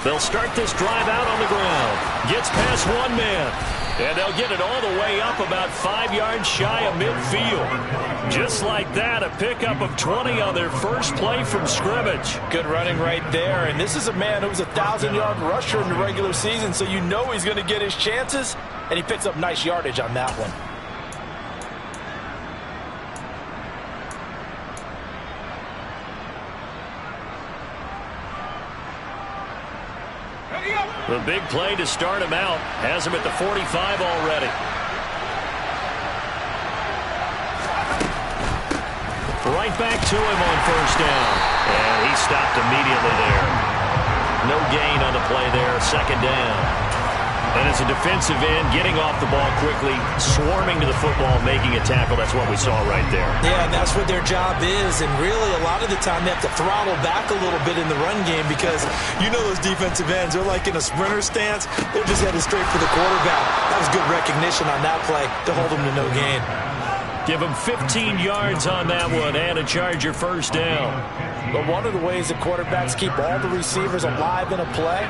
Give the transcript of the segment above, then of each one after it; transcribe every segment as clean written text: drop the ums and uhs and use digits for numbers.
They'll start this drive out on the ground. Gets past one man. And they'll get it all the way up about 5 yards shy of midfield. Just like that, a pickup of 20 on their first play from scrimmage. Good running right there. And this is a man who was a 1,000-yard rusher in the regular season, so you know he's going to get his chances. And he picks up nice yardage on that one. The big play to start him out has him at the 45 already. Right back to him on first down. And he stopped immediately there. No gain on the play there, second down. And as a defensive end, getting off the ball quickly, swarming to the football, making a tackle, that's what we saw right there. Yeah, and that's what their job is. And really, a lot of the time, they have to throttle back a little bit in the run game because you know those defensive ends, they're like in a sprinter stance. They're just headed straight for the quarterback. That was good recognition on that play to hold them to no gain. Give him 15 yards on that one and a Charger first down. But one of the ways that quarterbacks keep all the receivers alive in a play,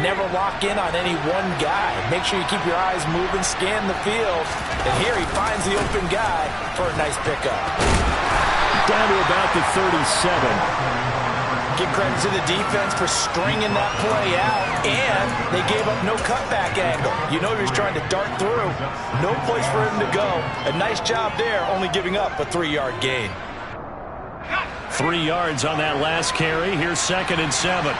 never lock in on any one guy. Make sure you keep your eyes moving, scan the field. And here he finds the open guy for a nice pickup. Down to about the 37. Give credit to the defense for stringing that play out, and they gave up no cutback angle. You know he was trying to dart through. No place for him to go. A nice job there, only giving up a 3-yard gain. 3 yards on that last carry. Here's 2nd and 7.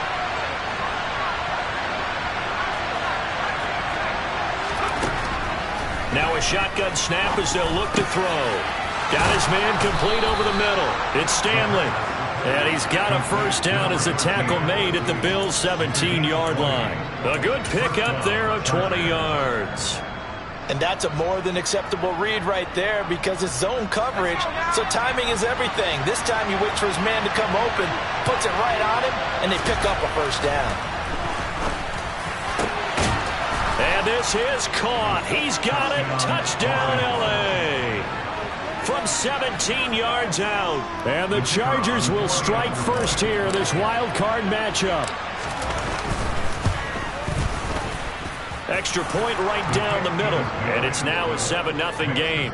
Now a shotgun snap as they'll look to throw. Got his man complete over the middle. It's Stanley. And he's got a first down as the tackle made at the Bills' 17-yard line. A good pickup there of 20 yards. And that's a more than acceptable read right there because it's zone coverage, so timing is everything. This time he waits for his man to come open, puts it right on him, and they pick up a first down. And this is caught. He's got it. Touchdown, L.A. From 17 yards out. And the Chargers will strike first here, this wild card matchup. Extra point right down the middle. And it's now a 7-0 game.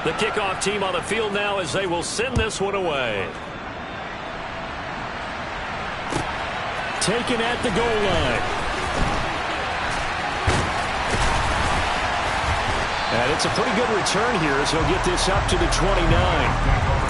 The kickoff team on the field now as they will send this one away. Taken at the goal line. And it's a pretty good return here as he'll get this up to the 29.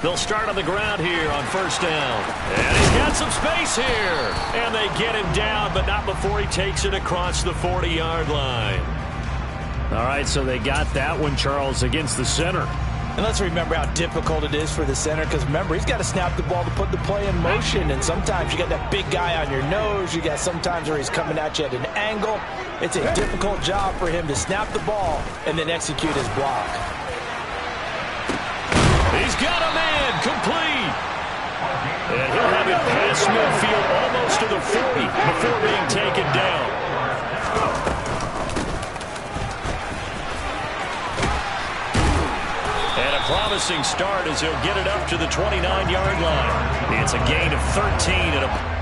They'll start on the ground here on first down. And he's got some space here. And they get him down, but not before he takes it across the 40-yard line. All right, so they got that one, Charles, against the center. And let's remember how difficult it is for the center because, remember, he's got to snap the ball to put the play in motion. And sometimes you got that big guy on your nose. You got sometimes where he's coming at you at an angle. It's a difficult job for him to snap the ball and then execute his block. He's got a man complete. And he'll have it past midfield almost to the 40 before being taken down. And a promising start as he'll get it up to the 29-yard line. It's a gain of 13 and a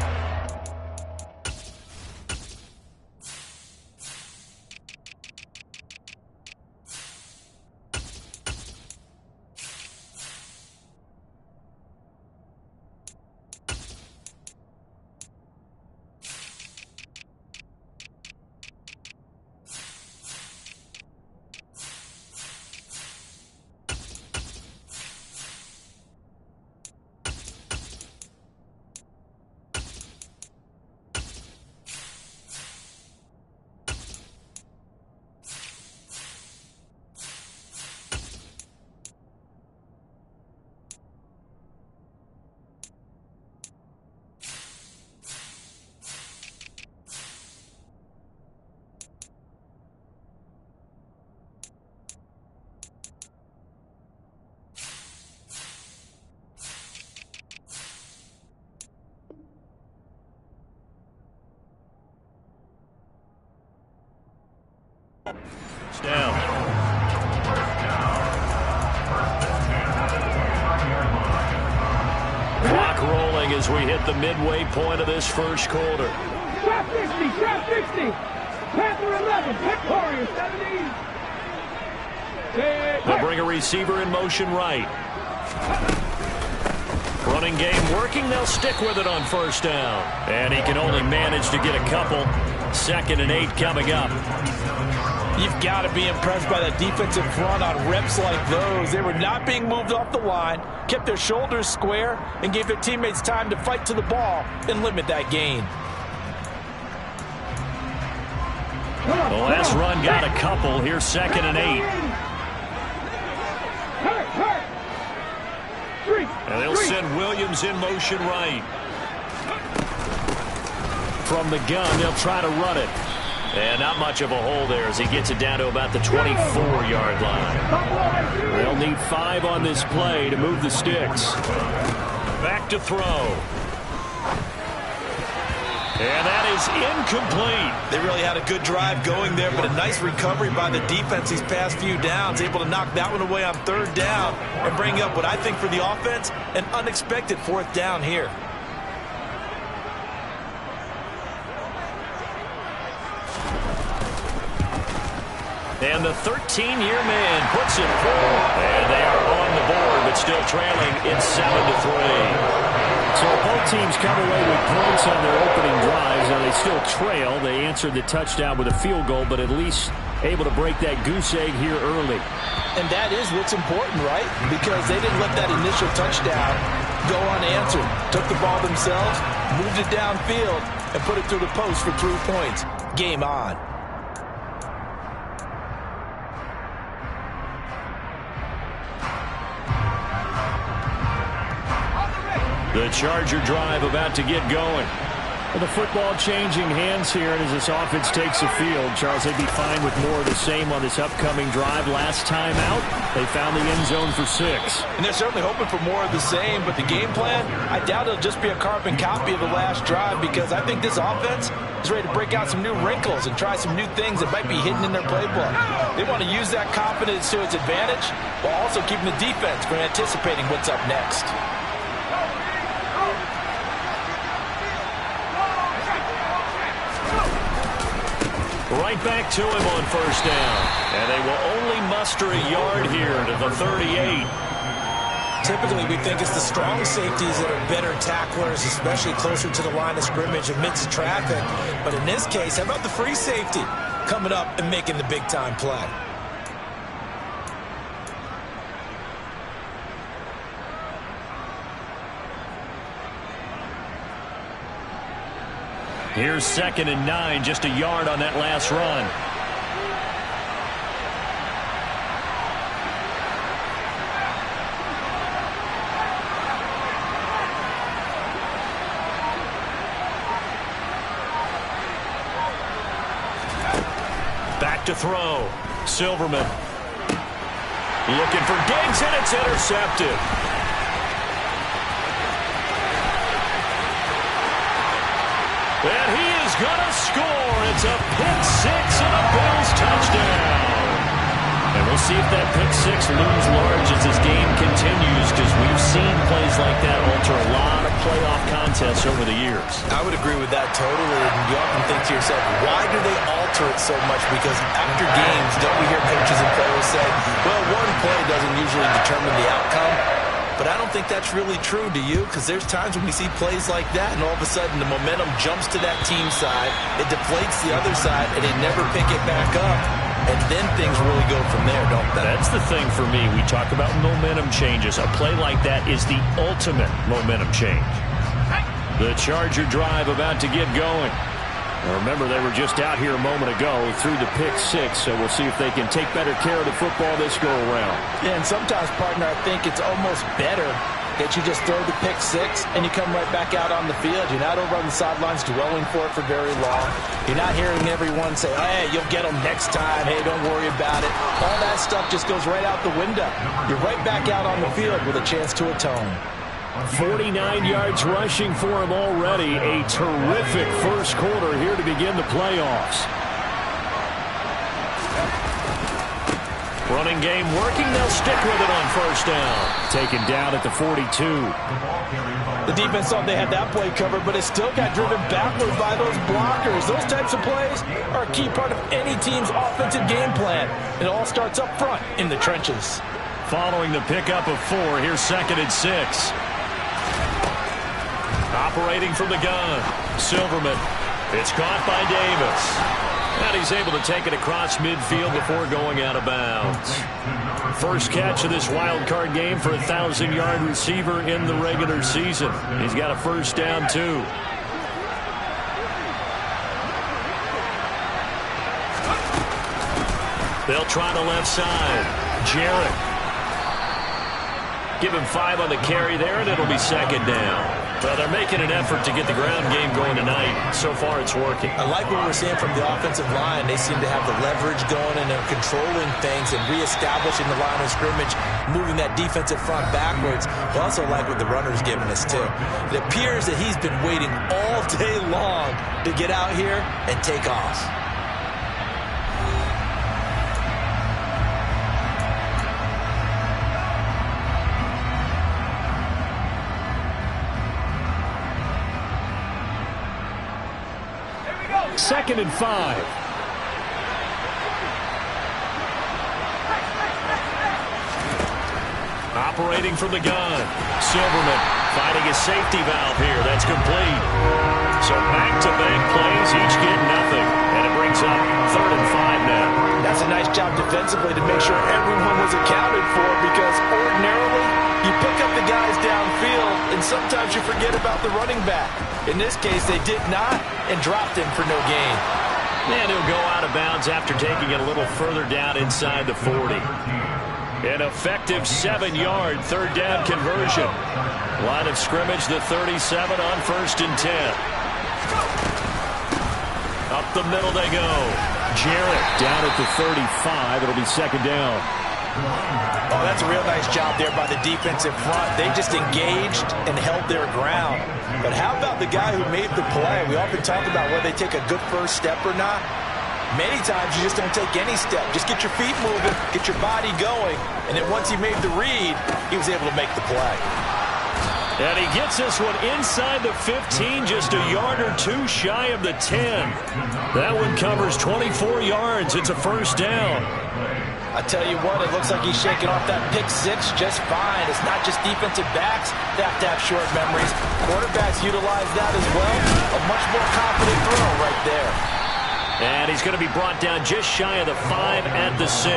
trailing as we hit the midway point of this first quarter. Trap 60, trap 60. Panther 11, Pick Warrior 17. They'll bring a receiver in motion right. Running game working. They'll stick with it on first down. And he can only manage to get a couple. 2nd and 8 coming up. You've got to be impressed by that defensive front on reps like those. They were not being moved off the line, kept their shoulders square, and gave their teammates time to fight to the ball and limit that gain. The last run got a couple. Here's 2nd and 8. And they'll send Williams in motion right. From the gun, they'll try to run it. And not much of a hole there as he gets it down to about the 24-yard line. They'll need 5 on this play to move the sticks. Back to throw. And that is incomplete. They really had a good drive going there, but a nice recovery by the defense these past few downs, able to knock that one away on 3rd down and bring up what I think for the offense, an unexpected 4th down here. And the 13-year man puts it through. And they are on the board, but still trailing. It's 7-3. So both teams come away with points on their opening drives. Now they still trail. They answered the touchdown with a field goal, but at least able to break that goose egg here early. And that is what's important, right? Because they didn't let that initial touchdown go unanswered. Took the ball themselves, moved it downfield, and put it through the post for 3 points. Game on. The Charger drive about to get going. Well, the football changing hands here, and as this offense takes the field, Charles, they'd be fine with more of the same on this upcoming drive. Last time out, they found the end zone for 6. And they're certainly hoping for more of the same, but the game plan, I doubt it'll just be a carbon copy of the last drive, because I think this offense is ready to break out some new wrinkles and try some new things that might be hidden in their playbook. They want to use that confidence to its advantage while also keeping the defense from anticipating what's up next. Right back to him on first down. And they will only muster a yard here to the 38. Typically, we think it's the strong safeties that are better tacklers, especially closer to the line of scrimmage amidst traffic. But in this case, how about the free safety coming up and making the big-time play? Here's 2nd and 9, just a yard on that last run. Back to throw. Silverman. Looking for Diggs, and it's intercepted. And he is going to score. It's a pick 6 and a Bills touchdown. And we'll see if that pick 6 looms large as this game continues, because we've seen plays like that alter a lot of playoff contests over the years. I would agree with that totally. And you often think to yourself, why do they alter it so much? Because after games, don't we hear coaches and players say, well, one play doesn't usually determine the outcome? But I don't think that's really true, do you? Because there's times when we see plays like that, and all of a sudden the momentum jumps to that team side, it deflates the other side, and they never pick it back up. And then things really go from there, don't they? That's the thing for me. We talk about momentum changes. A play like that is the ultimate momentum change. The Charger drive about to get going. Now remember, they were just out here a moment ago through the pick 6, so we'll see if they can take better care of the football this go-around. Yeah, and sometimes, partner, I think it's almost better that you just throw the pick 6 and you come right back out on the field. You're not over on the sidelines dwelling for it for very long. You're not hearing everyone say, hey, you'll get them next time. Hey, don't worry about it. All that stuff just goes right out the window. You're right back out on the field with a chance to atone. 49 yards rushing for him already. A terrific first quarter here to begin the playoffs. Running game working. They'll stick with it on first down. Taken down at the 42. The defense thought they had that play covered, but it still got driven backwards by those blockers. Those types of plays are a key part of any team's offensive game plan. It all starts up front in the trenches. Following the pickup of 4, here's 2nd and 6. Operating from the gun, Silverman. It's caught by Davis. And he's able to take it across midfield before going out of bounds. First catch of this wild card game for a 1,000-yard receiver in the regular season. He's got a first down, too. They'll try the left side. Jarrett. Give him 5 on the carry there, and it'll be 2nd down. Well, they're making an effort to get the ground game going tonight. So far, it's working. I like what we're seeing from the offensive line. They seem to have the leverage going, and they're controlling things and reestablishing the line of scrimmage, moving that defensive front backwards. But also like what the runner's giving us, too. It appears that he's been waiting all day long to get out here and take off. Second and 5. Operating from the gun. Silverman finding a safety valve here. That's complete. So back-to-back plays, each get nothing. And it brings up 3rd and 5 now. That's a nice job defensively to make sure everyone was accounted for, because ordinarily you pick up the guys downfield and sometimes you forget about the running back. In this case, they did not and dropped him for no gain. And he'll go out of bounds after taking it a little further down inside the 40. An effective 7-yard 3rd down conversion. Line of scrimmage, the 37 on 1st and 10. Up the middle they go. Jarrett down at the 35. It'll be 2nd down. Oh, that's a real nice job there by the defensive front. They just engaged and held their ground. But how about the guy who made the play? We often talk about whether they take a good first step or not. Many times you just don't take any step. Just get your feet moving, get your body going, and then once he made the read, he was able to make the play. And he gets this one inside the 15, just a yard or 2 shy of the 10. That one covers 24 yards. It's a first down. I tell you what, it looks like he's shaking off that pick 6 just fine. It's not just defensive backs that have to have short memories. Quarterbacks utilize that as well. A much more confident throw right there. And he's going to be brought down just shy of the 5 at the 6.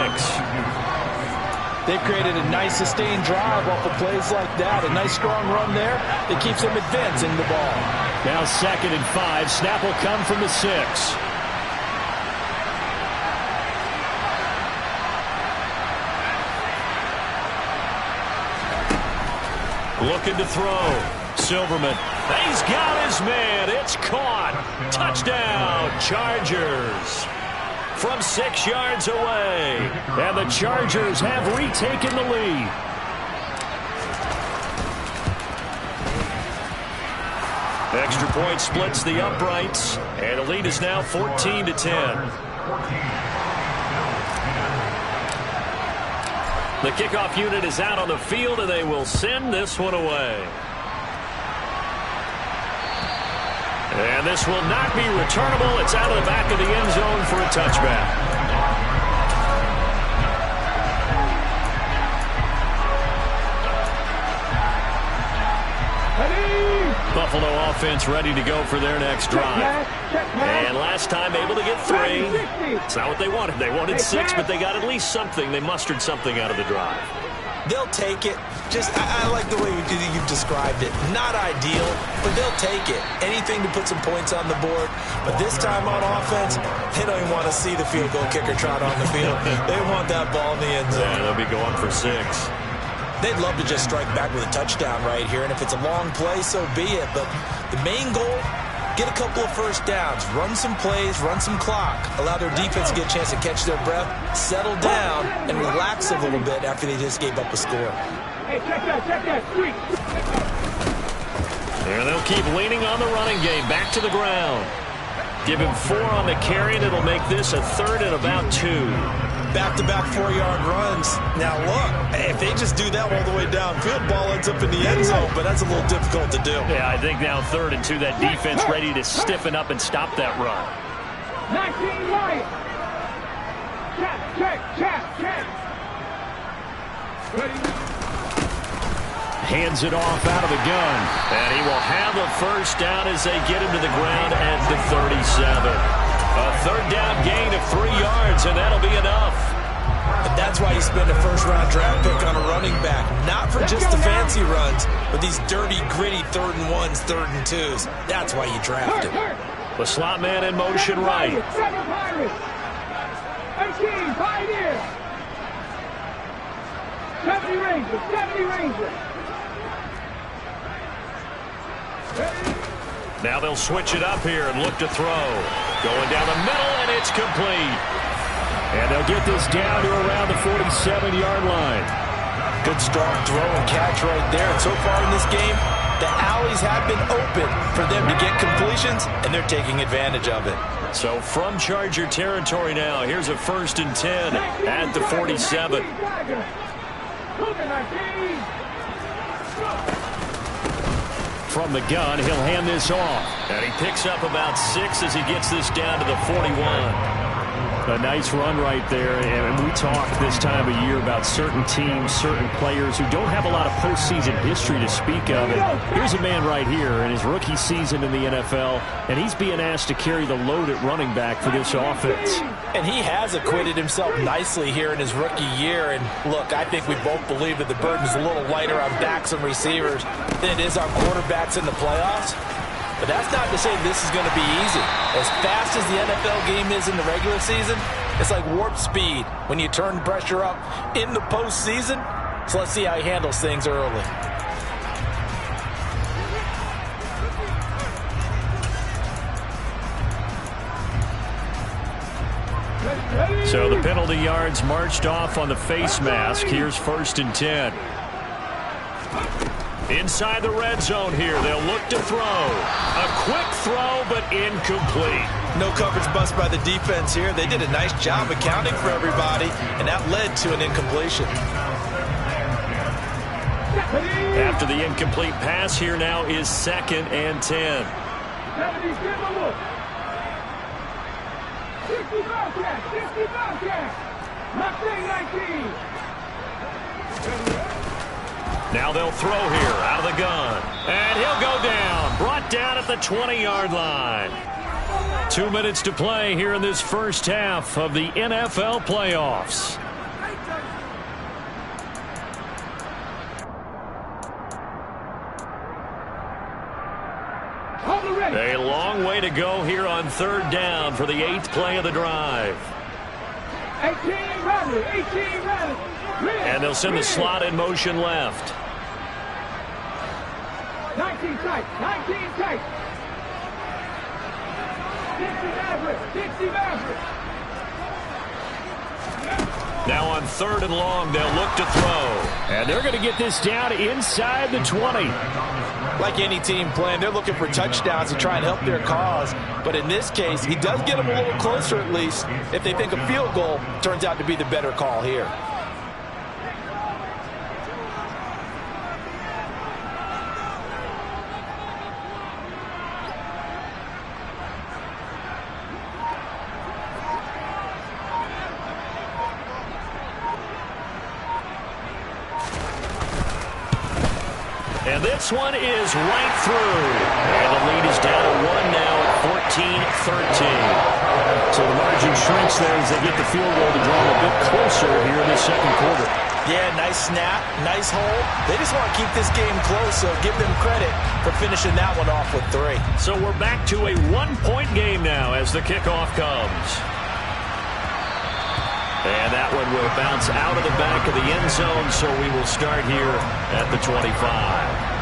They've created a nice sustained drive off of plays like that. A nice strong run there that keeps them advancing the ball. Now 2nd and 5. Snap will come from the 6. Looking to throw. Silverman. He's got his man. It's caught. Touchdown, Chargers. From 6 yards away. And the Chargers have retaken the lead. Extra point splits the uprights. And the lead is now 14-10. The kickoff unit is out on the field, and they will send this one away. And this will not be returnable. It's out of the back of the end zone for a touchback. Buffalo offense ready to go for their next drive. And last time able to get 3. It's not what they wanted. They wanted 6, but they got at least something. They mustered something out of the drive. They'll take it. I like the way you've described it. Not ideal, but they'll take it. Anything to put some points on the board. But this time on offense, they don't even want to see the field goal kicker trot on the field. They want that ball in the end zone. Yeah, they'll be going for 6. They'd love to just strike back with a touchdown right here, and if it's a long play, so be it. But the main goal, get a couple of first downs, run some plays, run some clock, allow their defense to get a chance to catch their breath, settle down, and relax a little bit after they just gave up a score. Hey, check that, street. And they'll keep leaning on the running game, back to the ground. Give him 4 on the carry, and it'll make this a 3rd and about 2. back-to-back 4-yard runs. Now, look, if they just do that all the way downfield, ball ends up in the end zone, but that's a little difficult to do. Yeah, I think now 3rd and 2, that defense ready to stiffen up and stop that run. 19 right. Check. Ready. Hands it off out of the gun. And he will have a first down as they get him to the ground at the 37. A 3rd down gain of 3 yards, and that'll be enough. And that's why you spend a first-round draft pick on a running back. Not for just the fancy runs, but these dirty, gritty 3rd and 1s, 3rd and 2s. That's why you draft him. The slot man in motion right. 7 Pirates. 18 Pioneers. 70 Rangers. Now they'll switch it up here and look to throw. Going down the middle, and it's complete. And they'll get this down to around the 47-yard line. Good strong throw and catch right there. And so far in this game, the alleys have been open for them to get completions, and they're taking advantage of it. So from Charger territory now, here's a 1st and 10 at the 47. From the gun, he'll hand this off. And he picks up about 6 as he gets this down to the 41. A nice run right there, and we talk this time of year about certain teams, certain players who don't have a lot of postseason history to speak of. And here's a man right here in his rookie season in the NFL, and he's being asked to carry the load at running back for this offense. And he has acquitted himself nicely here in his rookie year. And look, I think we both believe that the burden's a little lighter on backs and receivers than it is on quarterbacks in the playoffs. But that's not to say this is going to be easy. As fast as the NFL game is in the regular season, it's like warp speed when you turn pressure up in the postseason. So let's see how he handles things early. So the penalty yards marched off on the face mask. Here's 1st and 10. Inside the red zone here, they'll look to throw. A quick throw, but incomplete. No coverage bust by the defense here. They did a nice job accounting for everybody, and that led to an incompletion. After the incomplete pass, here now is 2nd and 10. 60 Bobcats. Mustang 19. Now they'll throw here out of the gun. And he'll go down. Brought down at the 20-yard line. 2 minutes to play here in this first half of the NFL playoffs. A long way to go here on 3rd down for the 8th play of the drive. 18 Riley. And they'll send the slot in motion left. 19 tight. 60 Maverick. Now on 3rd and long, they'll look to throw. And they're going to get this down inside the 20. Like any team playing, they're looking for touchdowns to try and help their cause. But in this case, he does get them a little closer at least if they think a field goal turns out to be the better call here. And this one is right through. And the lead is down to 1 now at 14-13. So the margin shrinks there as they get the field goal to draw them a bit closer here in the 2nd quarter. Yeah, nice snap, nice hold. They just want to keep this game close, so give them credit for finishing that one off with 3. So we're back to a 1-point game now as the kickoff comes. And that one will bounce out of the back of the end zone, so we will start here at the 25.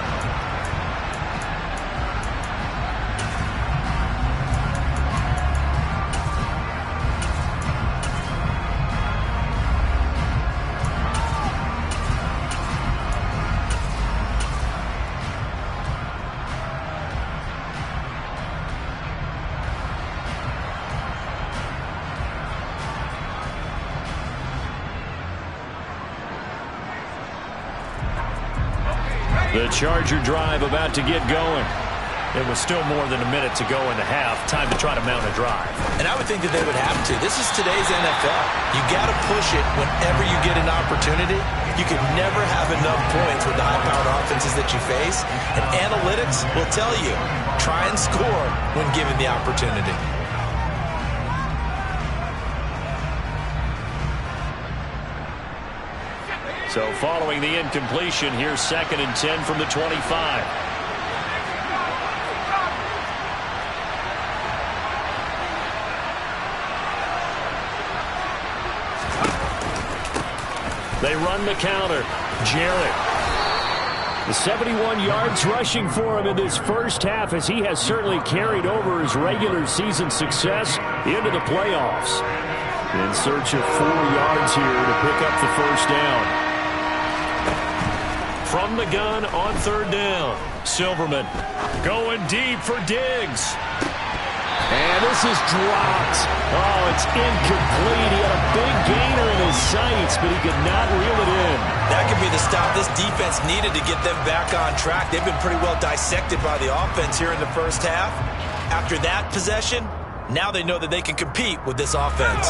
The Charger drive about to get going. It was still more than a minute to go in the half. Time to try to mount a drive. And I would think that they would have to. This is today's NFL. You got to push it whenever you get an opportunity. You can never have enough points with the high-powered offenses that you face. And analytics will tell you, try and score when given the opportunity. So following the incompletion, here's 2nd and 10 from the 25. They run the counter. Jarrett. The 71 yards rushing for him in this first half, as he has certainly carried over his regular season success into the playoffs. In search of 4 yards here to pick up the first down. From the gun on 3rd down. Silverman going deep for Diggs. And this is dropped. Oh, it's incomplete. He had a big gainer in his sights, but he could not reel it in. That could be the stop this defense needed to get them back on track. They've been pretty well dissected by the offense here in the first half. After that possession, now they know that they can compete with this offense.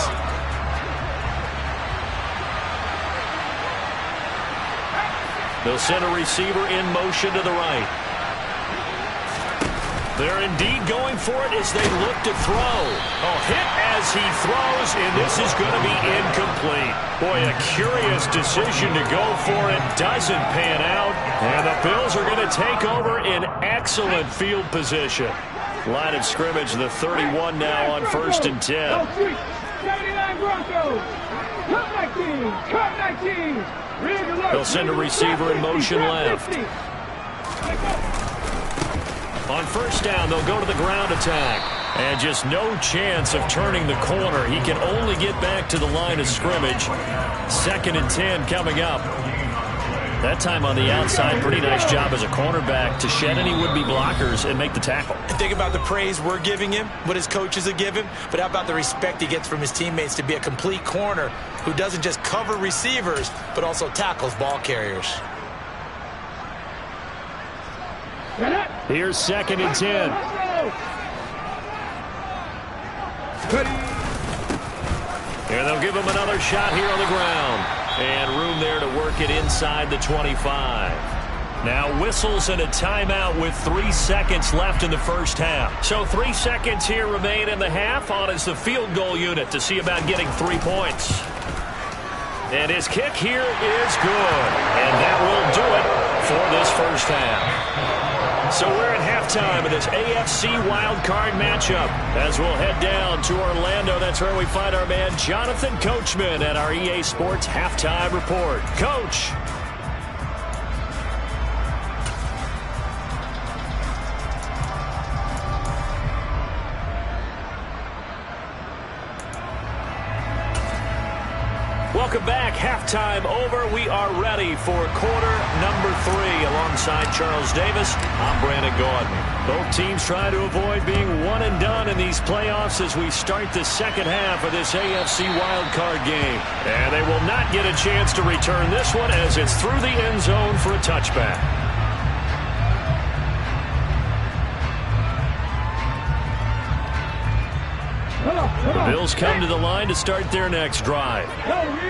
They'll send a receiver in motion to the right. They're indeed going for it as they look to throw. Oh, hit as he throws, and this is going to be incomplete. Boy, a curious decision to go for it. Doesn't pan out, and the Bills are going to take over in excellent field position. Line of scrimmage, the 31 now on 1st and 10. 79 Broncos. Cut 19. They'll send a receiver in motion left. On 1st down, they'll go to the ground attack. And just no chance of turning the corner. He can only get back to the line of scrimmage. 2nd and 10 coming up. That time on the outside, pretty nice job as a cornerback to shed any would-be blockers and make the tackle. And think about the praise we're giving him, what his coaches are giving, but how about the respect he gets from his teammates to be a complete corner who doesn't just cover receivers, but also tackles ball carriers. Here's 2nd and 10. And they'll give him another shot here on the ground. And room there to work it inside the 25. Now whistles and a timeout with 3 seconds left in the first half. So 3 seconds here remain in the half. On is the field goal unit to see about getting 3 points. And his kick here is good. And that will do it for this first half. So we're at halftime of this AFC wildcard matchup. As we'll head down to Orlando, that's where we find our man Jonathan Coachman at our EA Sports Halftime Report. Coach. Welcome back. Halftime over. We are ready for quarter number 3. Alongside Charles Davis, I'm Brandon Gaudin. Both teams trying to avoid being one and done in these playoffs as we start the second half of this AFC wildcard game. And they will not get a chance to return this one as it's through the end zone for a touchback. The Bills come to the line to start their next drive.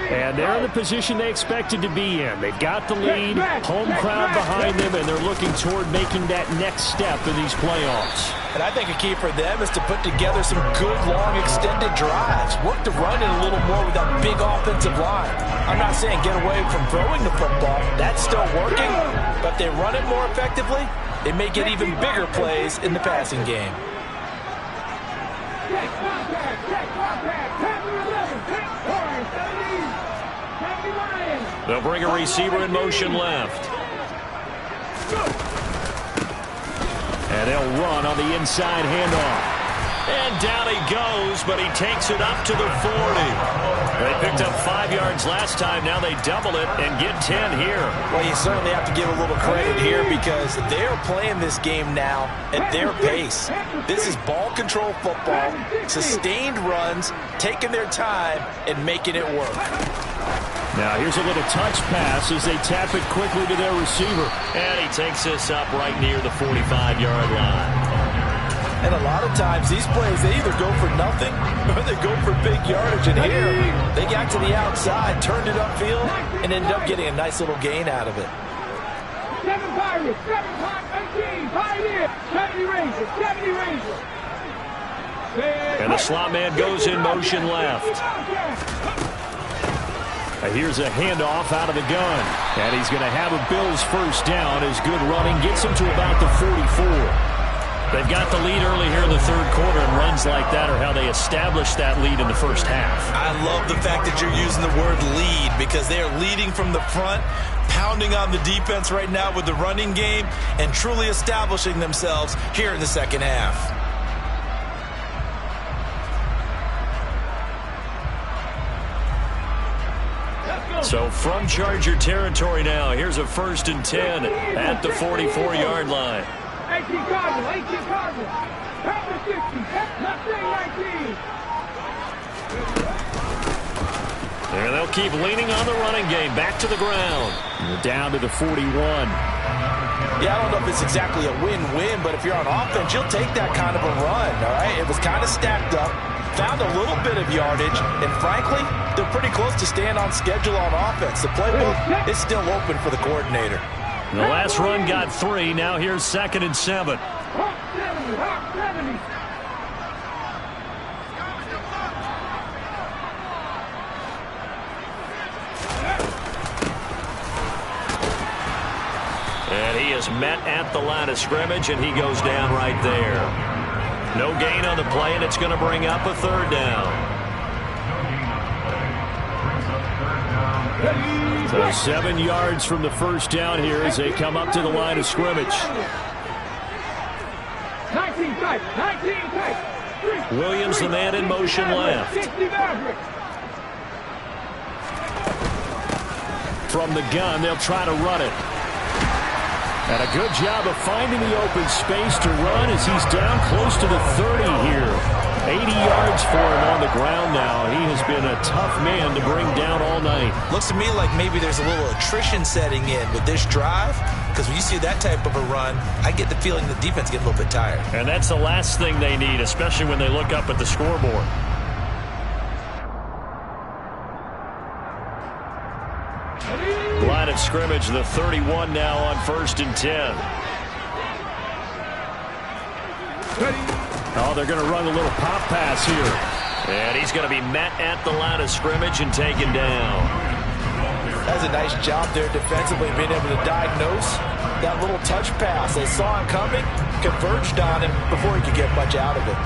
And they're in the position they expected to be in. They've got the lead, home crowd behind them, and they're looking toward making that next step in these playoffs. And I think a key for them is to put together some good, long, extended drives. Work the run in a little more with that big offensive line. I'm not saying get away from throwing the football. That's still working. But if they run it more effectively, they may get even bigger plays in the passing game. They'll bring a receiver in motion left. And they'll run on the inside handoff. And down he goes, but he takes it up to the 40. They picked up 5 yards last time. Now they double it and get 10 here. Well, you certainly have to give a little credit here because they're playing this game now at their pace. This is ball control football, sustained runs, taking their time and making it work. Now here's a little touch pass as they tap it quickly to their receiver. And he takes this up right near the 45-yard line. And a lot of times these plays, they either go for nothing or they go for big yardage. And here, they got to the outside, turned it upfield, and ended up getting a nice little gain out of it. 7 Pirates, 7 18, Pioneer, 70 Rangers, 70 Rangers. And the slot man goes in motion left. Here's a handoff out of the gun. And he's going to have a Bills first down as good running gets him to about the 44. They've got the lead early here in the third quarter, and runs like that are how they established that lead in the first half. I love the fact that you're using the word lead because they are leading from the front, pounding on the defense right now with the running game, and truly establishing themselves here in the second half. So from Charger territory now, here's a 1st and 10 at the 44-yard line. 18 Cardinals, 18 Cardinals. Panther 60, Mustang 19. And they'll keep leaning on the running game. Back to the ground. Down to the 41. Yeah, I don't know if it's exactly a win-win, but if you're on offense, you'll take that kind of a run, all right? It was kind of stacked up, found a little bit of yardage, and frankly, they're pretty close to staying on schedule on offense. The playbook is still open for the coordinator. The last run got 3. Now here's 2nd and 7. Hawk 70, Hawk 70. And he is met at the line of scrimmage, and he goes down right there. No gain on the play, and it's going to bring up a 3rd down. So 7 yards from the first down here as they come up to the line of scrimmage. 19 tight, 19 tight. Williams, the man in motion left. 60 Mavericks. From the gun, they'll try to run it. And a good job of finding the open space to run as he's down close to the 30 here. 80 yards for him on the ground now. He has been a tough man to bring down all night. Looks to me like maybe there's a little attrition setting in with this drive, because when you see that type of a run, I get the feeling the defense gets a little bit tired. And that's the last thing they need, especially when they look up at the scoreboard. Line of scrimmage, the 31 now on 1st and 10. Oh, they're going to run a little pop pass here. And he's going to be met at the line of scrimmage and taken down. That's a nice job there defensively, being able to diagnose that little touch pass. They saw him coming, converged on him before he could get much out of it.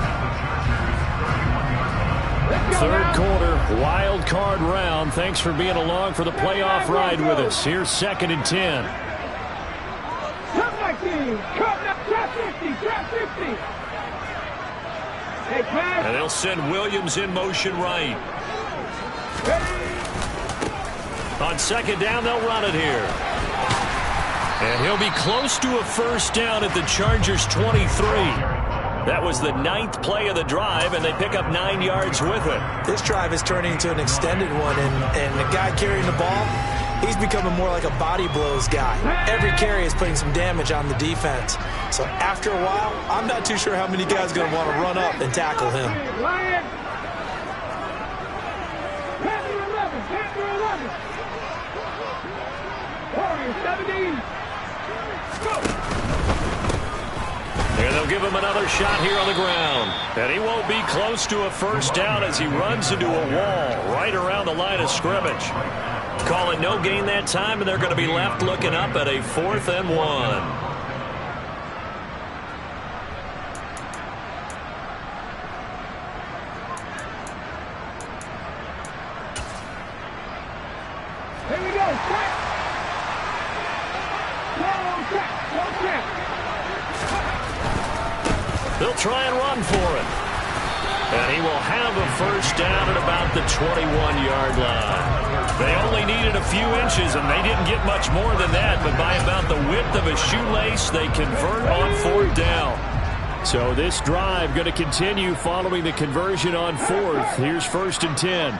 Third quarter, wild card round. Thanks for being along for the playoff ride with us. Here's 2nd and 10. Trap 19, trap 50, trap 50. And they'll send Williams in motion right. On 2nd down, they'll run it here. And he'll be close to a first down at the Chargers' 23. That was the 9th play of the drive, and they pick up 9 yards with it. This drive is turning into an extended one, and the guy carrying the ball, he's becoming more like a body blows guy. Every carry is putting some damage on the defense. So after a while, I'm not too sure how many guys are going to want to run up and tackle him. Lion. Panther 11, Panther 11. Warriors 17. Go. And they'll give him another shot here on the ground. And he won't be close to a first down as he runs into a wall right around the line of scrimmage. Call it no gain that time, and they're going to be left looking up at a 4th and 1. Here we go. Track. They'll try and run for it. And he will have a first down at about the 21-yard line. They only needed a few inches, and they didn't get much more than that. But by about the width of a shoelace, they convert on 4th down. So this drive going to continue following the conversion on 4th. Here's 1st and 10.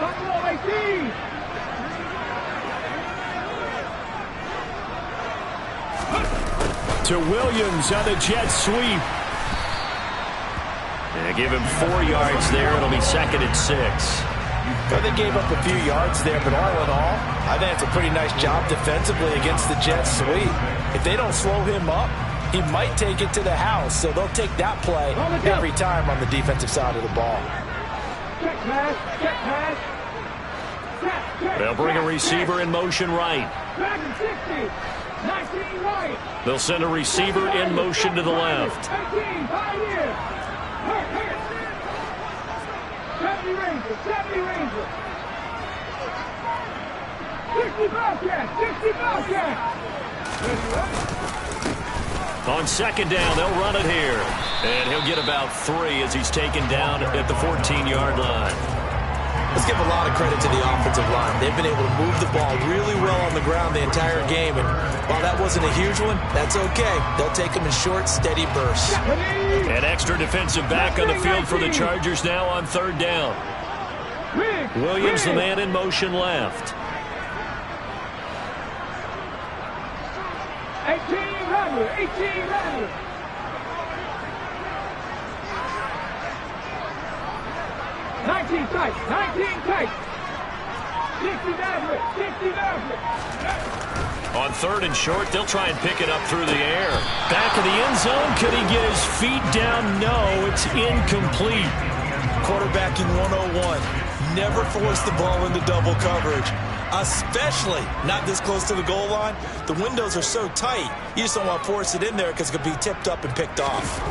Buffalo 18. To Williams on the jet sweep. Yeah, give him 4 yards there. It'll be 2nd and 6. Well, they gave up a few yards there, but all in all, I think it's a pretty nice job defensively against the jet sweep. If they don't slow him up, he might take it to the house, so they'll take that play every time on the defensive side of the ball. Check pass, check pass. They'll bring a receiver in motion right. Back and 60. 19 right. They'll send a receiver in motion to the left. 18, 5 years. 70 Rangers, 70 Rangers. 60 Bobcats, 60 Bobcats. On 2nd down, they'll run it here. And he'll get about 3 as he's taken down at the 14-yard line. Let's give a lot of credit to the offensive line. They've been able to move the ball really well on the ground the entire game. And while that wasn't a huge one, that's okay. They'll take them in short, steady bursts. An extra defensive back on the field for the Chargers now on 3rd down. Williams, the man in motion left. 18 Rattler. 19 tight, 19 tight. 60 Maverick, 60 Maverick. On 3rd and short, they'll try and pick it up through the air. Back of the end zone. Could he get his feet down? No, it's incomplete. Quarterbacking 101. Never force the ball into double coverage, especially not this close to the goal line. The windows are so tight, you just don't want to force it in there because it could be tipped up and picked off.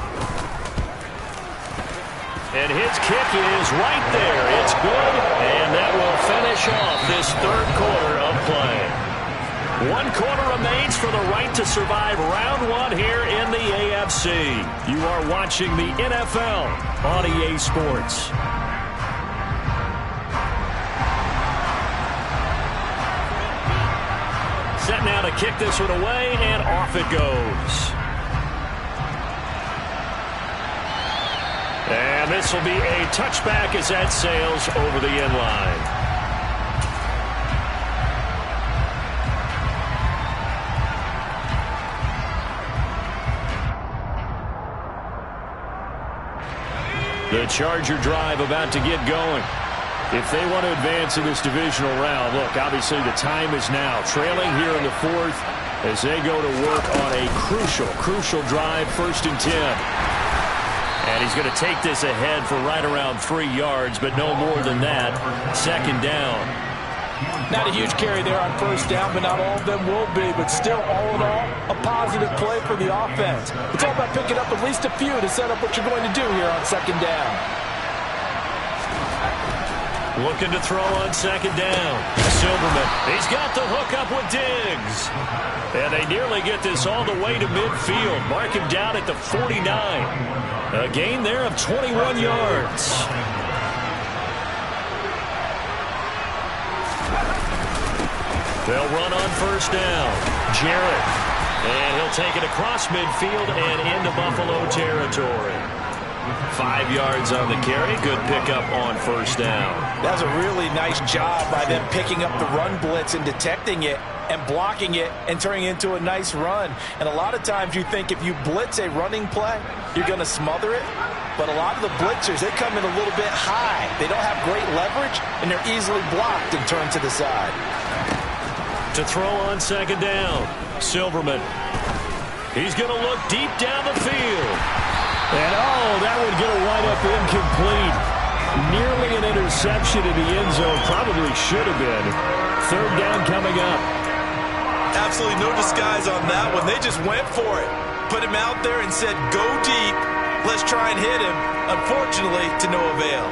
And his kick is right there. It's good, and that will finish off this 3rd quarter of play. 1 quarter remains for the right to survive round 1 here in the AFC. You are watching the NFL on EA Sports. Set now to kick this one away, and off it goes. And this will be a touchback as that sails over the end line. The Charger drive about to get going. If they want to advance in this divisional round, look, obviously the time is now. Trailing here in the 4th as they go to work on a crucial drive, 1st and 10. And he's going to take this ahead for right around 3 yards, but no more than that. 2nd down. Not a huge carry there on 1st down, but not all of them will be. But still, all in all, a positive play for the offense. It's all about picking up at least a few to set up what you're going to do here on 2nd down. Looking to throw on 2nd down. Silverman, he's got the hook up with Diggs. And they nearly get this all the way to midfield. Mark him down at the 49. A gain there of 21 yards. They'll run on 1st down. Jarrett. And he'll take it across midfield and into Buffalo territory. 5 yards on the carry. Good pickup on 1st down. That was a really nice job by them picking up the run blitz and detecting it and blocking it and turning it into a nice run. And a lot of times you think if you blitz a running play, you're going to smother it. But a lot of the blitzers, they come in a little bit high. They don't have great leverage, and they're easily blocked and turned to the side. To throw on 2nd down, Silverman. He's going to look deep down the field. And, that would get a wind up incomplete. Nearly an interception in the end zone. Probably should have been. 3rd down coming up. Absolutely no disguise on that one. They just went for it. Put him out there and said, go deep. Let's try and hit him. Unfortunately, to no avail.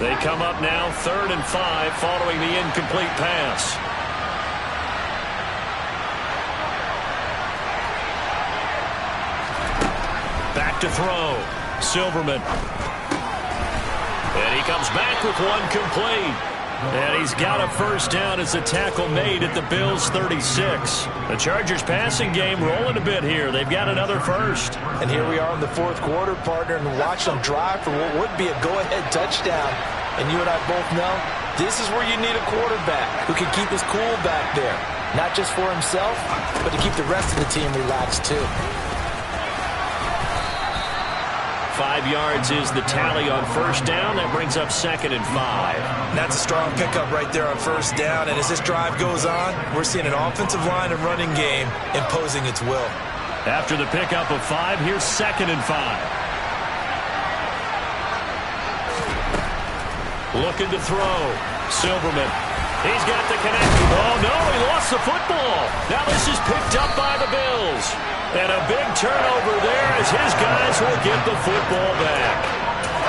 They come up now 3rd and 5 following the incomplete pass. Back to throw. Silverman. And he comes back with one complete. And he's got a 1st down as the tackle made at the Bills' 36. The Chargers passing game rolling a bit here. They've got another 1st. And here we are in the 4th quarter, partner, and watch them drive for what would be a go-ahead touchdown. And you and I both know This is where you need a quarterback who can keep his cool back there. Not just for himself, but to keep the rest of the team relaxed too. 5 yards is the tally on first down. That brings up 2nd and 5. That's a strong pickup right there on first down. And as this drive goes on, we're seeing an offensive line and running game imposing its will. After the pickup of 5, here's 2nd and 5. Looking to throw. Silverman. He's got the connection. Oh, no, he lost the football. Now this is picked up by the Bills. And a big turnover there as his guys will get the football back.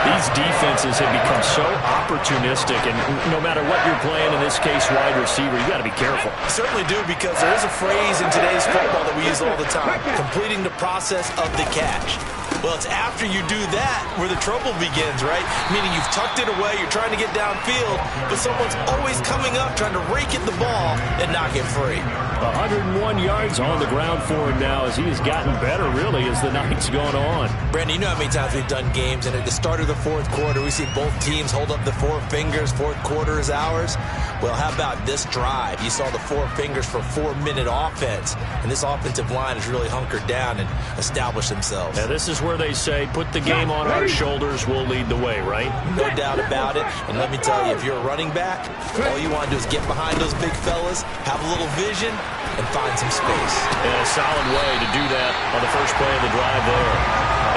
These defenses have become so opportunistic, and no matter what you're playing, in this case, wide receiver, you got to be careful. I certainly do, because there is a phrase in today's football that we use all the time, completing the process of the catch. Well, it's after you do that where the trouble begins, right? Meaning you've tucked it away, you're trying to get downfield, but someone's always coming up trying to rake at the ball and knock it free. 101 yards on the ground for him now as he has gotten better, really, as the night's gone on. Brandon, you know how many times we've done games, and at the start of the fourth quarter, we see both teams hold up the 4 fingers, fourth quarter is ours. Well, how about this drive? You saw the 4 fingers for 4-minute offense, and this offensive line has really hunkered down and established themselves. Now, this is where they say, put the game on our shoulders, we'll lead the way, right? No doubt about it. And let me tell you, if you're a running back, all you want to do is get behind those big fellas, have a little vision, and find some space. And a solid way to do that on the first play of the drive there.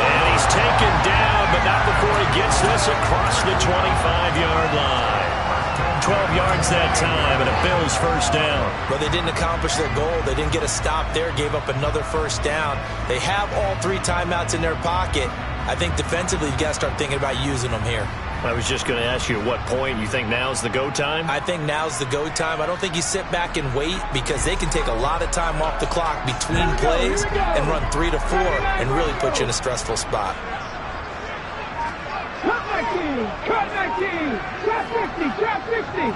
And he's taken down, but not before he gets this across the 25-yard line. 12 yards that time, and a Bills first down. But they didn't accomplish their goal. They didn't get a stop there, gave up another first down. They have all 3 timeouts in their pocket. I think defensively, you've got to start thinking about using them here. I was just going to ask you at what point you think now's the go time? I think now's the go time. I don't think you sit back and wait, because they can take a lot of time off the clock between plays and run 3 to 4 and really put you in a stressful spot. Cut 19! Cut 19! Trap 50! Trap 50!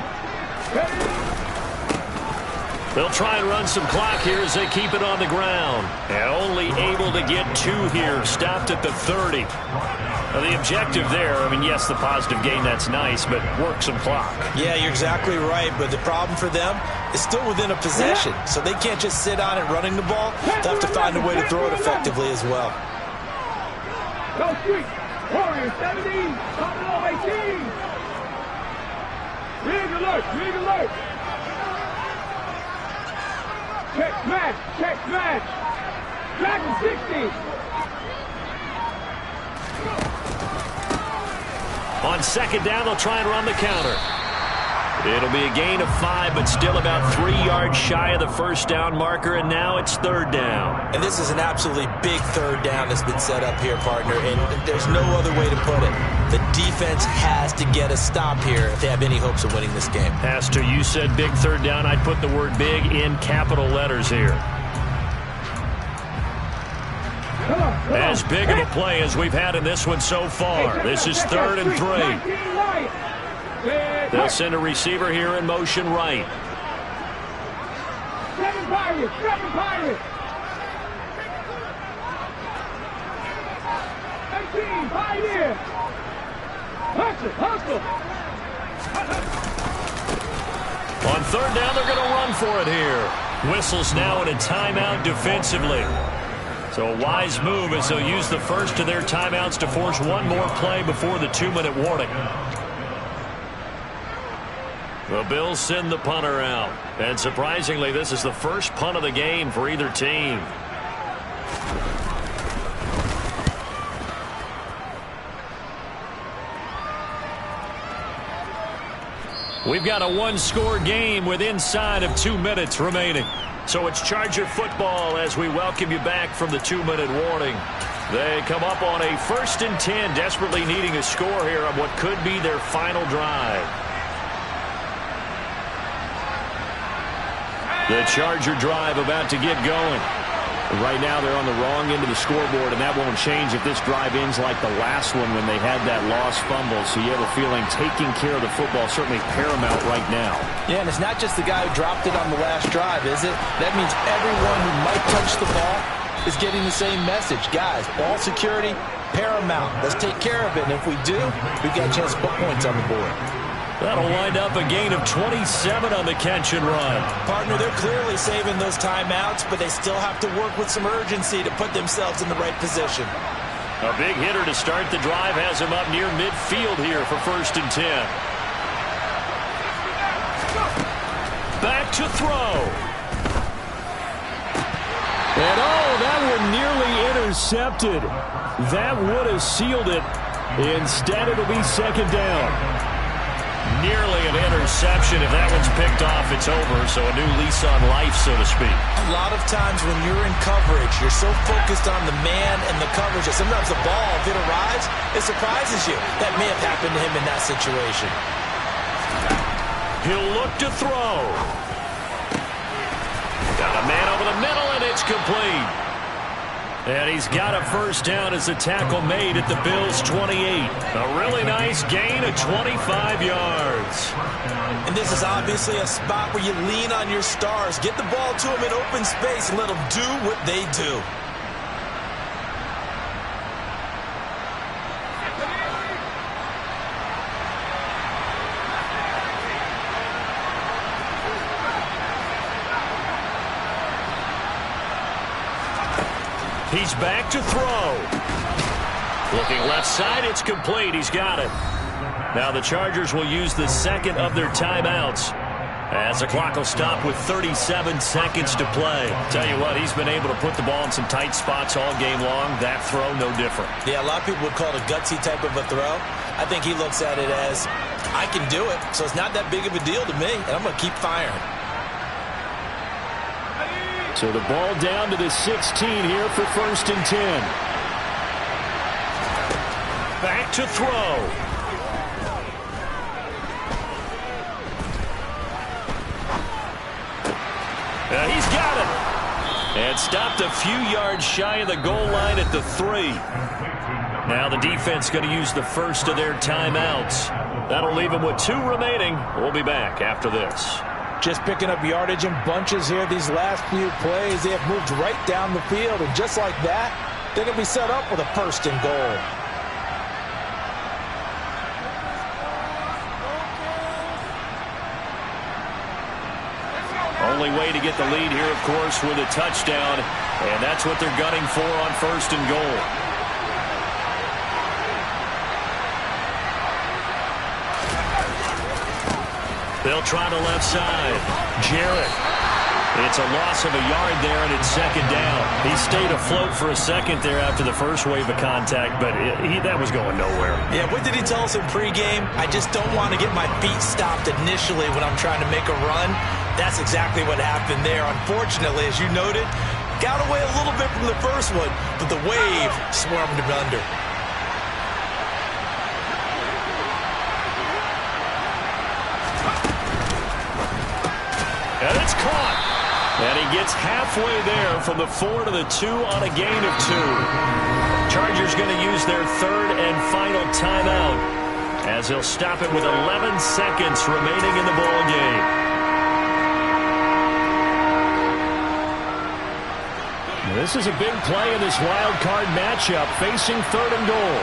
They'll try and run some clock here as they keep it on the ground. And only able to get 2 here. Stopped at the 30. Now the objective there, I mean, yes, the positive gain, that's nice, but work some clock. Yeah, you're exactly right. But the problem for them is still within a possession. So they can't just sit on it running the ball. They'll have to find a way to throw it effectively as well. Go street! Warriors 17! Buffalo 18! Big alert! Big alert! Check match! Check match! Dragon 60! On second down, they'll try and run the counter. It'll be a gain of 5, but still about 3 yards shy of the first down marker, and now it's 3rd down. And this is an absolutely big 3rd down that's been set up here, partner, and there's no other way to put it. The defense has to get a stop here if they have any hopes of winning this game. Has to. You said big 3rd down. I'd put the word big in capital letters here. As big of a play as we've had in this one so far. This is 3rd and 3. They'll send a receiver here in motion right. 7 Pirates! 7 Pirates! 18! Pioneer! Hustle! Hustle! On 3rd down, they're going to run for it here. Whistles now in a timeout defensively. So a wise move as they'll use the first of their timeouts to force one more play before the 2-minute warning. The Bills send the punter out. And surprisingly, this is the first punt of the game for either team. We've got a 1-score game with inside of 2 minutes remaining. So it's Charger football as we welcome you back from the 2-minute warning. They come up on a 1st and 10, desperately needing a score here on what could be their final drive. The Charger drive about to get going. Right now they're on the wrong end of the scoreboard, and that won't change if this drive ends like the last one when they had that lost fumble. So you have a feeling taking care of the football certainly paramount right now. Yeah, and it's not just the guy who dropped it on the last drive, is it? That means everyone who might touch the ball is getting the same message. Guys, ball security, paramount. Let's take care of it, and if we do, we've got a chance to put points on the board. That'll wind up a gain of 27 on the catch and run. Partner, they're clearly saving those timeouts, but they still have to work with some urgency to put themselves in the right position. A big hitter to start the drive has him up near midfield here for 1st and 10. Back to throw. And that one nearly intercepted. That would have sealed it. Instead, it'll be 2nd down. Nearly an interception. If that one's picked off, it's over. So a new lease on life, so to speak. A lot of times when you're in coverage, you're so focused on the man and the coverage that sometimes the ball, if it arrives, it surprises you. That may have happened to him in that situation. He'll look to throw. Got a man over the middle, and it's complete. And he's got a 1st down as the tackle made at the Bills' 28. A really nice gain of 25 yards. And this is obviously a spot where you lean on your stars. Get the ball to them in open space and let them do what they do. He's back to throw. Looking left side, it's complete. He's got it. Now the Chargers will use the 2nd of their timeouts as the clock will stop with 37 seconds to play. Tell you what, he's been able to put the ball in some tight spots all game long. That throw, no different. Yeah, a lot of people would call it a gutsy type of a throw. I think he looks at it as, I can do it, so it's not that big of a deal to me, and I'm going to keep firing. So the ball down to the 16 here for 1st and 10. Back to throw. He's got it. And stopped a few yards shy of the goal line at the 3. Now the defense going to use the 1st of their timeouts. That'll leave them with 2 remaining. We'll be back after this. Just picking up yardage in bunches here these last few plays. They have moved right down the field, and just like that, they're going to be set up with a 1st and goal. Only way to get the lead here, of course, with a touchdown, and that's what they're gunning for on 1st and goal. They'll try the left side. Jarrett. It's a loss of a yard there, and it's 2nd down. He stayed afloat for a second there after the first wave of contact, but that was going nowhere. Yeah, what did he tell us in pregame? I just don't want to get my feet stopped initially when I'm trying to make a run. That's exactly what happened there. Unfortunately, as you noted, got away a little bit from the first one, but the wave swarmed him under. And it's caught. And he gets halfway there from the 4 to the 2 on a gain of 2. Chargers going to use their 3rd and final timeout as they'll stop it with 11 seconds remaining in the ball game. This is a big play in this wild card matchup, facing 3rd and goal.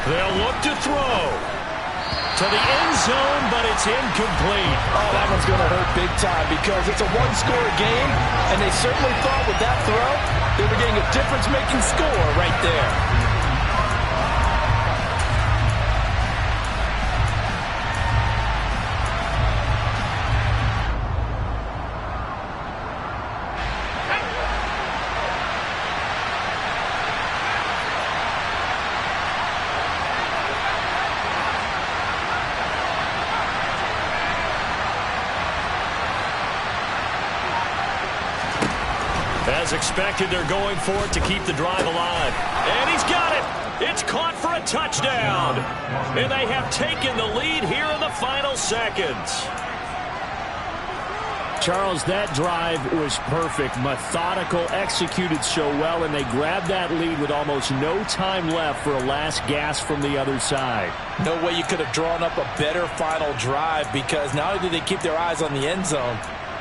They'll look to throw to the end zone, but it's incomplete. Oh, that one's going to hurt big time because it's a one-score game, and they certainly thought with that throw they were getting a difference-making score right there. As expected, they're going for it to keep the drive alive. And he's got it. It's caught for a touchdown. And they have taken the lead here in the final seconds. Charles, that drive was perfect, methodical, executed so well, and they grabbed that lead with almost no time left for a last gasp from the other side. No way you could have drawn up a better final drive because not only did they keep their eyes on the end zone,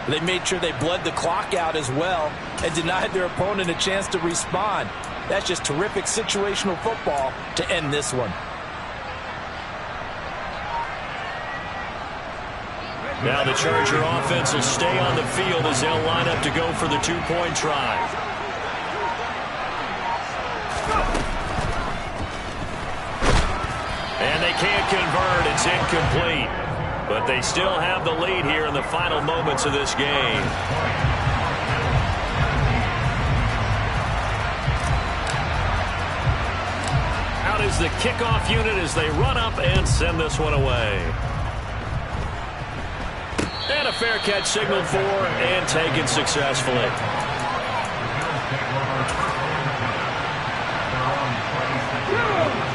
they made sure they bled the clock out as well and denied their opponent a chance to respond. That's just terrific situational football to end this one. Now the Charger offense will stay on the field as they'll line up to go for the two-point try. And they can't convert. It's incomplete. But they still have the lead here in the final moments of this game. Out is the kickoff unit as they run up and send this one away. And a fair catch signaled for and taken successfully.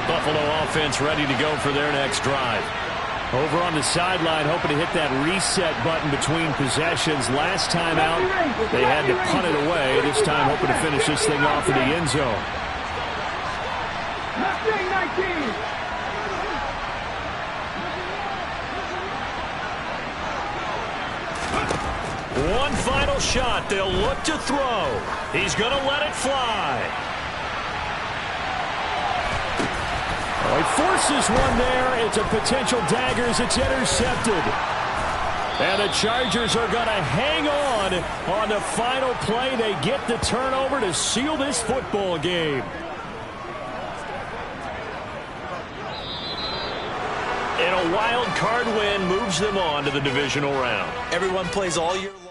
Buffalo offense ready to go for their next drive. Over on the sideline, hoping to hit that reset button between possessions. Last time out, they had to punt it away. This time, hoping to finish this thing off in the end zone. 19. One final shot. They'll look to throw. He's going to let it fly. Oh, he forces one there. It's a potential dagger as it's intercepted. And the Chargers are going to hang on the final play. They get the turnover to seal this football game. And a wild card win moves them on to the divisional round. Everyone plays all year long.